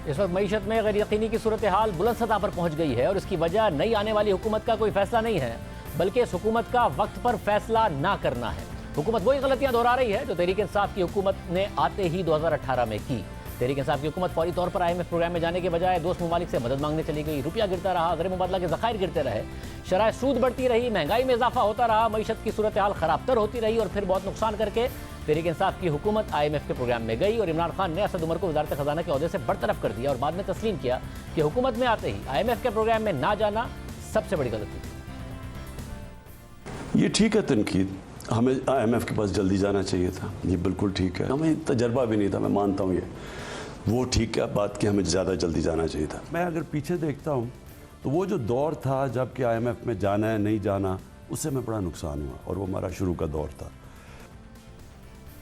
इस वक्त मईशत में गैर यकीनी की सूरत हाल बुलंद सतह पर पहुंच गई है और इसकी वजह नई आने वाली हुकूमत का कोई फैसला नहीं है बल्कि इस हुकूमत का वक्त पर फैसला ना करना है। हुकूमत वही गलतियां दोहरा रही है जो तहरीक इंसाफ की हुकूमत ने आते ही 2018 में की। तहरीक इंसाफ की हुकूमत फौरी तौर पर IMF प्रोग्राम में जाने के बजाय दोस्त ममालिक से मदद मांगने चली गई। रुपया गिरता रहा, ज़र मुबादला के ज़खायर गिरते रहे, शराय सूद बढ़ती रही, महंगाई में इजाफा होता रहा, मईशत की सूरत हाल ख़राब तर होती रही और फिर बहुत नुकसान करके तहरीक इंसाफ की हुकूमत IMF के प्रोग्राम में गई और इमरान खान ने असद उमर को वज़ारत ख़जाना के ओहदे से बरतरफ कर दिया और बाद में तस्लीम किया कि हुकूमत में आते ही IMF के प्रोग्राम में ना जाना सबसे बड़ी गलती। ये ठीक है तनकीद, हमें IMF के पास जल्दी जाना चाहिए था, ये बिल्कुल ठीक है। हमें तजर्बा भी नहीं था, मैं मानता हूँ ये वो ठीक है बात कि हमें ज़्यादा जल्दी जाना चाहिए था। मैं अगर पीछे देखता हूँ तो वो जो दौर था जब कि IMF में जाना है नहीं जाना, उससे हमें बड़ा नुकसान हुआ और वो हमारा शुरू का दौर था।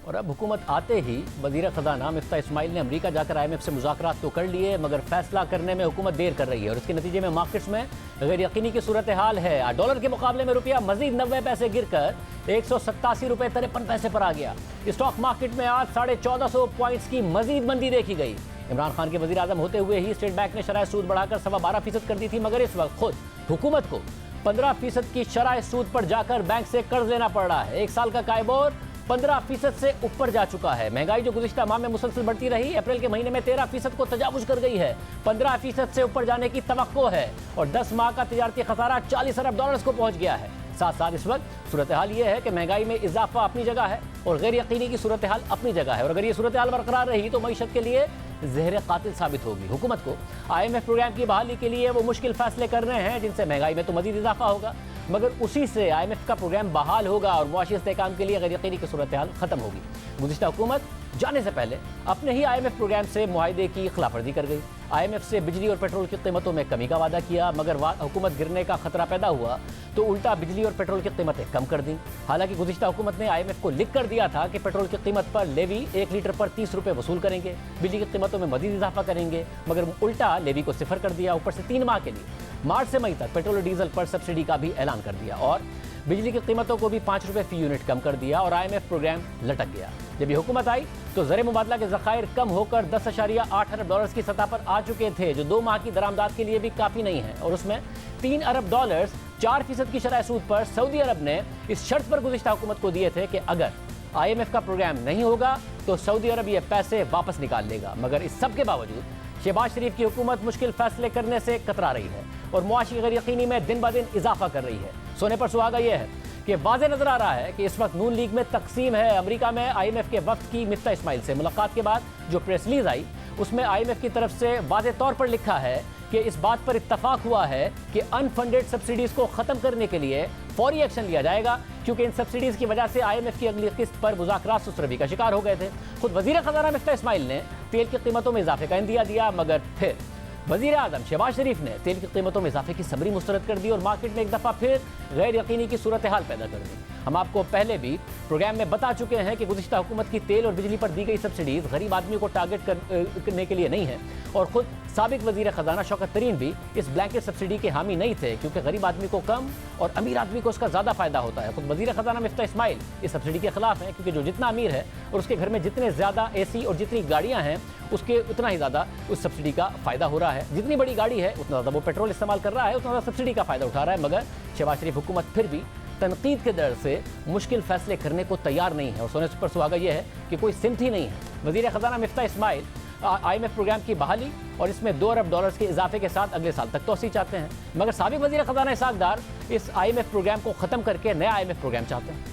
और अब हुकूमत आते ही वज़ीर ख़ज़ाना मिफ्ता इस्माइल ने अमेरिका जाकर IMF से मुज़ाकरात तो कर लिए, मगर फैसला करने में हुकूमत देर कर रही है और इसके नतीजे में मार्केट्स में गैर यकीनी की सूरत हाल है। डॉलर के मुकाबले में रुपया मजीद 90 पैसे गिरकर 187 रुपये 53 पैसे पर आ गया। स्टॉक मार्केट में आज 1450 पॉइंट्स की मजीद मंदी देखी गई। इमरान खान के वज़ीर आज़म होते हुए ही स्टेट बैंक ने शरह सूद बढ़ाकर 12.25% कर दी थी, मगर इस वक्त खुद हुकूमत को 15% की शरह सूद पर जाकर बैंक से कर्ज लेना पड़ रहा है। एक साल का कायबोर 15% से ऊपर जा चुका है। महंगाई जो गुज़िश्ता माह में मुसलसल बढ़ती रही, अप्रैल के महीने में 13% को तजावुज़ कर गई है। 15% से ऊपर जाने की तवक्को है और 10 माह का तिजारती खसारा 40 अरब डॉलर्स को पहुंच गया है। साथ साथ इस वक्त सूरत हाल ये है कि महंगाई में इजाफा अपनी जगह है और गैर यकीनी की सूरत हाल अपनी जगह है और अगर ये सूरत हाल बरकरार रही तो मईशत के लिए जहर कातिल साबित होगी। हुकूमत को IMF प्रोग्राम की बहाली के लिए वो मुश्किल फैसले करने हैं जिनसे महंगाई में तो मजीद इजाफा होगा, मगर उसी से IMF का प्रोग्राम बहाल होगा और मुआशी इस्तेहकाम के लिए गैर यकीनी की सूरत हाल खत्म होगी। गुज़िश्ता हुकूमत जाने से पहले अपने ही IMF प्रोग्राम से मुआहदे की खिलाफवर्जी कर गई। IMF से बिजली और पेट्रोल की कीमतों में कमी का वादा किया, मगर हुकूमत गिरने का खतरा पैदा हुआ तो उल्टा बिजली और पेट्रोल की कीमतें कम कर दी। हालांकि गुज़िश्ता हुकूमत ने IMF को लिख कर दिया था कि पेट्रोल की कीमत पर लेवी 1 लीटर पर 30 रुपये वसूल करेंगे, बिजली की कीमतों में मजीद इजाफा करेंगे, मगर उल्टा लेवी को सिफर कर दिया। ऊपर से 3 माह के लिए मार्च से मई तक पेट्रोल और डीजल पर सब्सिडी का भी ऐलान कर दिया और बिजली की कीमतों को भी 5 रुपये फी यूनिट कम कर दिया और IMF प्रोग्राम लटक गया। जब ये हुकूमत आई तो ज़र मुबादला के ज़खायर कम होकर 10.8 अरब डॉलर्स की सतह पर आ चुके थे, जो 2 माह की दरामदाद के लिए भी काफ़ी नहीं है और उसमें 3 अरब डॉलर्स 4% की शरह सूद पर सऊदी अरब ने इस शर्त पर गुज़िश्ता हुकूमत को दिए थे कि अगर IMF का प्रोग्राम नहीं होगा तो सऊदी अरब ये पैसे वापस निकाल लेगा। मगर इस सब के बावजूद शहबाज शरीफ की हुकूमत मुश्किल फैसले करने से कतरा रही है और मुआशी गैर यकीनी में दिन ब दिन इजाफा कर रही है। सोने पर सुहागा यह है कि वाज़े नजर आ रहा है कि इस वक्त नून लीग में तकसीम है। अमेरिका में IMF के वफ्द की मिफ्ता इस्माइल से मुलाकात के बाद जो प्रेस रिलीज आई उसमें IMF की तरफ से वाज़े तौर पर लिखा है कि इस बात पर इत्तफाक हुआ है कि अनफंडेड सब्सिडीज़ को ख़त्म करने के लिए फौरी एक्शन लिया जाएगा, क्योंकि इन सब्सिडीज़ की वजह से IMF की अगली किस्त पर मुज़ाकरात सुस्तरवी का शिकार हो गए थे। खुद वज़ीर ख़ज़ाना मिफ्ता इस्माइल ने तेल की कीमतों में इजाफे का इंदिया दिया, मगर फिर वज़ीर आज़म शहबाज शरीफ ने तेल की कीमतों में इजाफे की सबरी मुस्तरद कर दी और मार्केट में एक दफ़ा फिर गैर यकीनी की सूरत हाल पैदा कर दी। हम आपको पहले भी प्रोग्राम में बता चुके हैं कि गुज़िश्ता हुकूमत की तेल और बिजली पर दी गई सब्सिडीज़ गरीब आदमी को टारगेट करने के लिए नहीं है और ख़ुद साबिक वज़ीर ख़ज़ाना शौकत तरीन भी इस ब्लैंकेट सब्सिडी के हामी नहीं थे, क्योंकि गरीब आदमी को कम और अमीर आदमी को उसका ज़्यादा फ़ायदा होता है। खुद वज़ीर ख़ज़ाना मिफ्ता इस्माइल इस सब्सिडी के खिलाफ हैं, क्योंकि जो जितना अमीर है और उसके घर में जितने ज़्यादा AC और जितनी गाड़ियाँ हैं उसके उतना ही ज़्यादा उस सब्सिडी का फ़ायदा हो रहा है। जितनी बड़ी गाड़ी है उतना ज़्यादा वो पेट्रोल इस्तेमाल कर रहा है, उतना ज़्यादा सब्सिडी का फ़ायदा उठा रहा है। मगर शहबाज शरीफ हुकूमत फिर भी तनकीद के डर से मुश्किल फैसले करने को तैयार नहीं है और सोने पर सुहागा यह है कि कोई सिमत ही नहीं है। वज़ीर ख़ज़ाना मिफ्ता इस्माइल IMF प्रोग्राम की बहाली और इसमें 2 अरब डॉलर्स के इजाफे के साथ अगले साल तक तोसी चाहते हैं, मगर साबिक वज़ीर ख़ज़ाना इसहाक़ डार इस IMF प्रोग्राम को ख़त्म करके नया IMF प्रोग्राम चाहते हैं।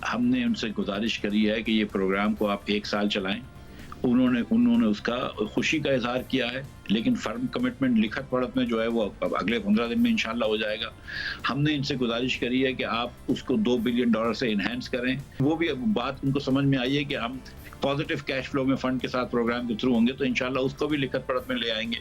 हमने उनसे गुजारिश करी है कि ये प्रोग्राम को आप 1 साल चलाएं। उन्होंने उसका खुशी का इजहार किया है, लेकिन फर्म कमिटमेंट लिखत पढ़त में जो है वो अगले 15 दिन में इंशाल्लाह हो जाएगा। हमने इनसे गुजारिश करी है कि आप उसको $2 बिलियन से इन्हेंस करें। वो भी बात उनको समझ में आई है कि हम पॉजिटिव कैश फ्लो में फंड के साथ प्रोग्राम के थ्रू होंगे तो इंशाल्लाह उसको भी लिखत पढ़त में ले आएंगे।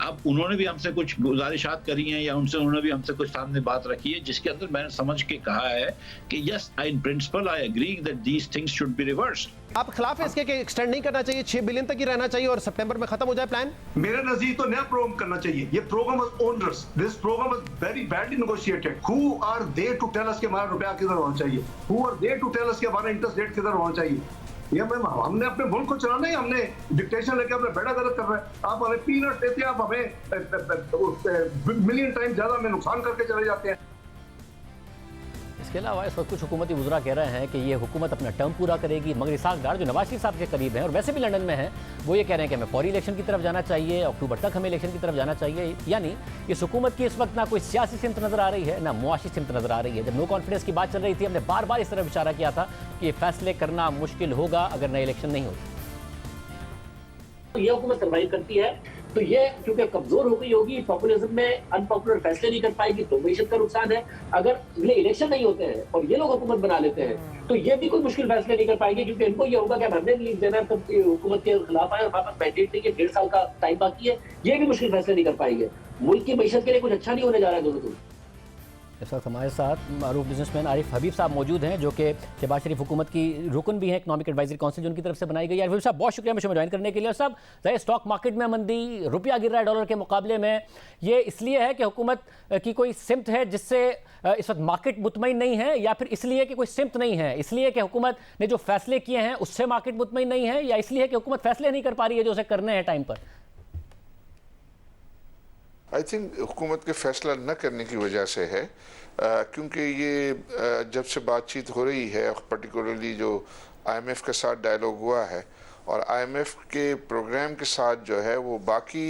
अब उन्होंने भी हमसे कुछ गुजारिशात करी हैं या उन्होंने भी हमसे कुछ सामने बात रखी है, जिसके अंदर मैंने समझ के कहा है कि yes, in principle I agree that these things should be reversed. आप खिलाफ है इसके कि एक्सटेंड नहीं करना चाहिए, 6 बिलियन तक ही रहना चाहिए और सितंबर में खत्म हो जाए प्लान? मेरे नजदीक तो नया प्रोग्राम करना चाहिए। ये programme was onerous, this programme was very badly negotiated. Who are they to tell us कि हमारा रुपया किधर होना चाहिए? Who are they to tell us कि हमारा इंटरेस्ट रेट किधर होना चाहिए? ये हमने अपने मुल्क को चलाना है, हमने डिक्टेशन लेके अपने बेड़ा गर्क कर रहे हैं। आप हमें पीनट देते हैं, आप हमें मिलियन टाइम ज्यादा हमें नुकसान करके चले जाते हैं। इसके अलावा इस वक्त कुछ हुकूमती वज़रा कह रहे हैं कि ये हुकूमत अपना टर्म पूरा करेगी, मगर इसहाक़ डार जो नवाज शरीफ साहब के करीब हैं और वैसे भी लंदन में हैं, वो ये कह रहे हैं कि हमें फौरी इलेक्शन की तरफ जाना चाहिए, अक्टूबर तक हमें इलेक्शन की तरफ जाना चाहिए। यानी इस हुकूमत की इस वक्त ना कोई सियासी सिमत नज़र आ रही है, ना मुआशी सिमत नज़र आ रही है। जब नो कॉन्फिडेंस की बात चल रही थी, हमने बार बार इस तरफ इशारा किया था कि फैसले करना मुश्किल होगा अगर नए इलेक्शन नहीं होते। ये हुकूमत सर्वाइव करती है तो ये क्योंकि कमजोर हो गई होगी, पॉपुलिज्म में अनपॉपुलर फैसले नहीं कर पाएगी, तो मीशत का नुकसान है। अगर अगले इलेक्शन नहीं होते हैं और ये लोग हुकूमत बना लेते हैं तो ये भी कोई मुश्किल फैसले नहीं कर पाएंगे, क्योंकि इनको ये होगा कि हमने रिलीज देना है, तब हुकूमत के खिलाफ आए और हमारे पास मैंडेट नहीं है, 1.5 साल का टाइम बाकी है, ये भी मुश्किल फैसले नहीं कर पाएंगे। मुल्क की मीशत के लिए कुछ अच्छा नहीं होने जा रहा है दोनों। इस वक्त हमारे साथ मारूफ बिजनेसमैन आरिफ हबीब साहब मौजूद हैं, जो कि शहबाज शरीफ हुकूमत की रुकन भी हैं इकनॉमिक एडवाइजरी काउंसिल जो उनकी तरफ से बनाई गई है। आरिफ हबीब साहब बहुत शुक्रिया मुझे ज्वाइन करने के लिए। और सब ज़ाहिर स्टॉक मार्केट में मंदी, रुपया गिर रहा है डॉलर के मुकाबले में, ये इसलिए है कि हुकूमत की कोई सिमत है जिससे इस वक्त मार्केट मुतमईन नहीं है, या फिर इसलिए कि कोई सिमत नहीं है, इसलिए कि हुकूमत ने जो फैसले किए हैं उससे मार्केट मुतमईन नहीं है, या इसलिए कि हुकूमत फैसले नहीं कर पा रही है जो उसे करने हैं टाइम पर? आई थिंक हुकूमत के फैसला न करने की वजह से है, क्योंकि ये जब से बातचीत हो रही है, पर्टिकुलरली जो IMF के साथ डायलॉग हुआ है और IMF के प्रोग्राम के साथ जो है वो बाकी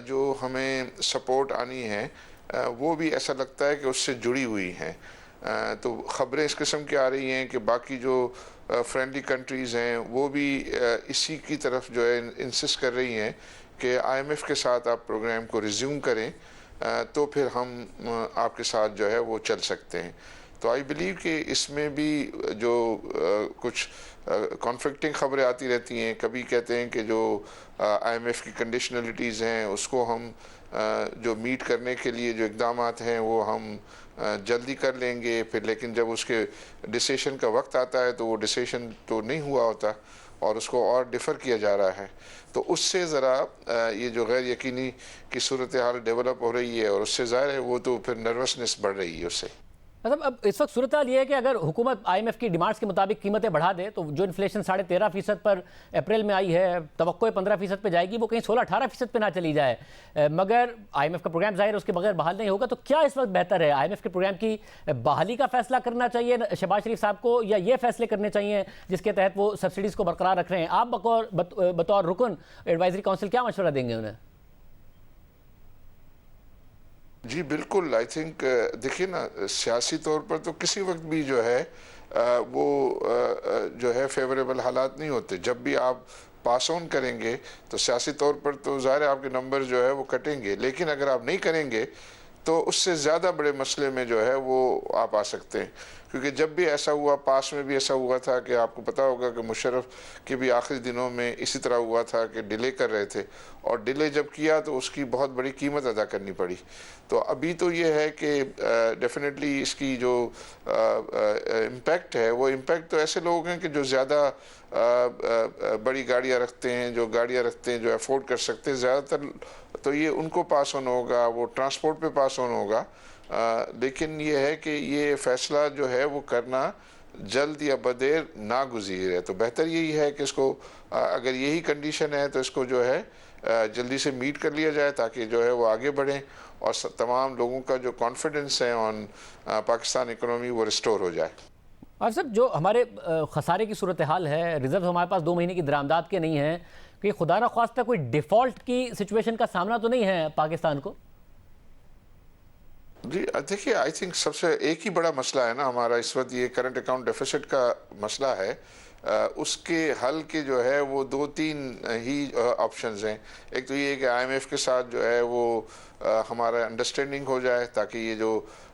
जो हमें सपोर्ट आनी है वो भी ऐसा लगता है कि उससे जुड़ी हुई हैं। तो ख़बरें इस किस्म की आ रही हैं कि बाकी जो फ्रेंडली कंट्रीज़ हैं वो भी इसी की तरफ जो है इंसिस्ट कर रही हैं कि IMF के साथ आप प्रोग्राम को रिज्यूम करें, तो फिर हम आपके साथ जो है वो चल सकते हैं। तो आई बिलीव कि इसमें भी जो कुछ कॉन्फ्लिक्टिंग खबरें आती रहती हैं, कभी कहते हैं कि जो IMF की कंडीशनलिटीज़ हैं उसको हम जो मीट करने के लिए जो इक़दाम हैं वो हम जल्दी कर लेंगे, फिर लेकिन जब उसके डिसीशन का वक्त आता है तो वो डिसीशन तो नहीं हुआ होता और उसको और डिफ़र किया जा रहा है। तो उससे ज़रा ये जो गैर यकीनी की सूरत हाल डेवलप हो रही है और उससे ज़ाहिर है वो तो फिर नर्वसनेस बढ़ रही है उससे। मतलब अब इस वक्त सूरत हाल ये है कि अगर हुकूमत IMF की डिमांड्स के मुताबिक कीमतें बढ़ा दे तो जो इन्फ्लेशन 13.5% पर अप्रैल में आई है, तवक्को 15% पे जाएगी, वो कहीं 16-18% पे ना चली जाए, मगर IMF का प्रोग्राम जाहिर है उसके बगैर बहाल नहीं होगा। तो क्या इस वक्त बेहतर है, IMF के प्रोग्राम की बहाली का फैसला करना चाहिए शहबाज शरीफ साहब को, या ये फैसले करने चाहिए जिसके तहत वो सब्सिडीज़ को बरकरार रख रहे हैं? आप बतौर रुकन एडवाइजरी काउंसिल क्या मशवरा देंगे उन्हें? जी बिल्कुल, आई थिंक देखिए ना, सियासी तौर पर तो किसी वक्त भी जो है वो जो है फेवरेबल हालात नहीं होते। जब भी आप पास ऑन करेंगे तो सियासी तौर पर तो ज़ाहिर है आपके नंबर जो है वो कटेंगे, लेकिन अगर आप नहीं करेंगे तो उससे ज़्यादा बड़े मसले में जो है वो आप आ सकते हैं। क्योंकि जब भी ऐसा हुआ, पास में भी ऐसा हुआ था कि आपको पता होगा कि मुशर्रफ के भी आखिरी दिनों में इसी तरह हुआ था कि डिले कर रहे थे, और डिले जब किया तो उसकी बहुत बड़ी कीमत अदा करनी पड़ी। तो अभी तो ये है कि डेफिनेटली इसकी जो इम्पेक्ट है वो इम्पेक्ट तो ऐसे लोग हैं कि जो ज़्यादा बड़ी गाड़ियाँ रखते हैं, जो गाड़ियाँ रखते हैं, जो अफोर्ड कर सकते हैं, ज़्यादातर तो ये उनको पास ऑन होगा, वो ट्रांसपोर्ट पे पास ऑन होगा। लेकिन ये है कि ये फ़ैसला जो है वो करना जल्द या बदेर नागुज़ीर है। तो बेहतर यही है कि इसको अगर यही कंडीशन है तो इसको जो है जल्दी से मीट कर लिया जाए ताकि जो है वो आगे बढ़ें और तमाम लोगों का जो कॉन्फिडेंस है ऑन पाकिस्तान इकोनॉमी वो रिस्टोर हो जाए। और सब जो हमारे खसारे की सूरत हाल है, रिजर्व हमारे पास 2 महीने की दरामदाद के नहीं हैं, कि खुदा न ख्वास्ता कोई डिफ़ॉल्ट की सिचुएशन का सामना तो नहीं है पाकिस्तान को? जी देखिए, आई थिंक सबसे एक ही बड़ा मसला है ना हमारा इस वक्त, ये करंट अकाउंट डेफिसिट का मसला है। उसके हल के जो है वो 2-3 ही ऑप्शंस हैं। एक तो ये है कि IMF के साथ जो है वो हमारा अंडरस्टैंडिंग हो जाए ताकि ये जो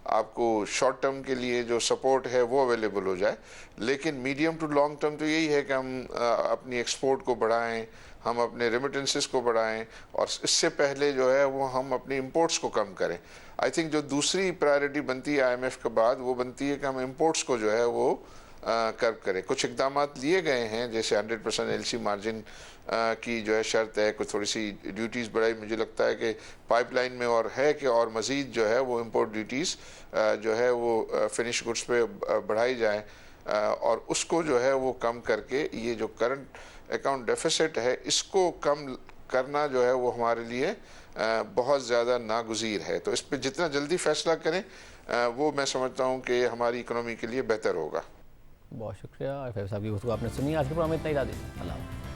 आपको शॉर्ट टर्म के लिए जो सपोर्ट है वो अवेलेबल हो जाए, लेकिन मीडियम टू लॉन्ग टर्म तो यही है कि हम अपनी एक्सपोर्ट को बढ़ाएं, हम अपने रेमिटेंसेस को बढ़ाएं, और इससे पहले जो है वो हम अपनी इंपोर्ट्स को कम करें। आई थिंक जो दूसरी प्रायोरिटी बनती है IMF के बाद वो बनती है कि हम इंपोर्ट्स को जो है वो कर्व करें। कुछ इकदाम लिए गए हैं, जैसे 100% LC मार्जिन की जो है शर्त है, कुछ थोड़ी सी ड्यूटीज़ बढ़ाई, मुझे लगता है कि पाइपलाइन में और है कि और मज़ीद जो है वो इंपोर्ट ड्यूटीज़ जो है वो फिनिश गुड्स पे बढ़ाई जाए, और उसको जो है वो कम करके ये जो करंट अकाउंट डेफिसिट है इसको कम करना जो है वो हमारे लिए बहुत ज़्यादा नागुज़ीर है। तो इस पर जितना जल्दी फैसला करें वो मैं समझता हूँ कि हमारी इकोनॉमी के लिए बेहतर होगा। बहुत शुक्रिया आरिफ साहब की गुफ्तगू आपने सुनी। आज के प्रोग्राम में इतना ही। अल्लाह।